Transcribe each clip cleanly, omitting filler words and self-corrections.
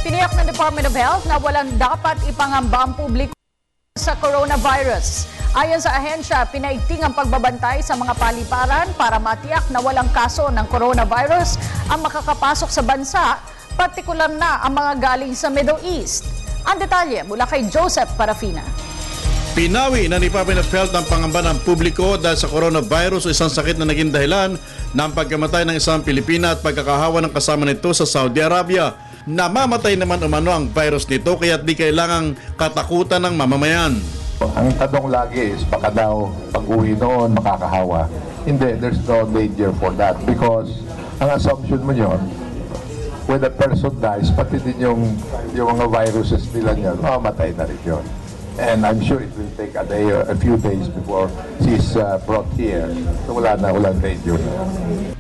Tiniyak ng Department of Health na walang dapat ipangamba ang publiko sa coronavirus. Ayon sa ahensya, pinaigting ang pagbabantay sa mga paliparan para matiyak na walang kaso ng coronavirus ang makakapasok sa bansa, partikular na ang mga galing sa Middle East. Ang detalye mula kay Joseph Parafina. Pinawi na Department of Health ang pangamba ng publiko dahil sa coronavirus o isang sakit na naging dahilan ng pagkamatay ng isang Pilipina at pagkakahawa ng kasama nito sa Saudi Arabia. Namamatay naman umano ang virus nito kaya di kailangang katakutan ng mamamayan. Ang tanong lagi is baka daw pag-uwi noon makakahawa. Hindi, there's no danger for that because ang assumption mo yun, when a person dies, pati din yung mga viruses nila yun, matay na rin yun. And I'm sure it will take a day or a few days before she's brought here. So walang danger.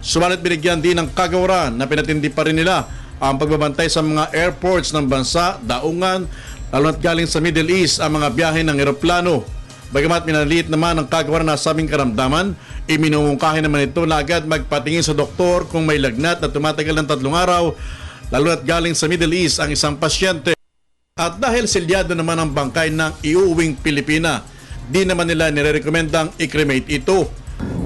Subalit binigyan din ng kagawaran na pinatindi pa rin nila ang pagbabantay sa mga airports ng bansa, daungan, lalo na't galing sa Middle East ang mga biyahe ng eroplano. Bagamat minaliit naman ang kagawaran na sabing karamdaman, iminumungkahin naman ito na agad magpatingin sa doktor kung may lagnat na tumatagal ng 3 araw, lalo na't galing sa Middle East ang isang pasyente. At dahil selyado naman ang bangkay ng iuwing Pilipina, di naman nila nire-recommendang i-cremate ito.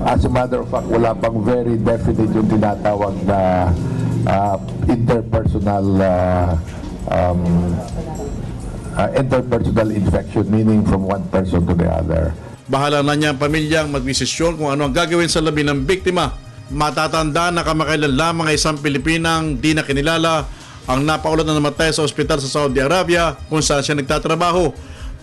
As a matter of fact, wala pang very definite yung tinatawag na interpersonal infection, meaning from one person to the other. Bahala na niya ang pamilyang magdesisyon kung ano ang gagawin sa labi ng biktima. Matatanda na kamakailan lamang ay isang Pilipinang di na kinilala ang napaulat na namatay sa ospital sa Saudi Arabia kung saan siya nagtatrabaho.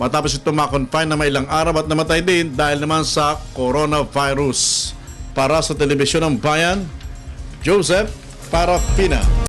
Matapos ito makonfine na may ilang araw at namatay din dahil naman sa coronavirus. Para sa Telebisyon ng Bayan, Joseph Parafina.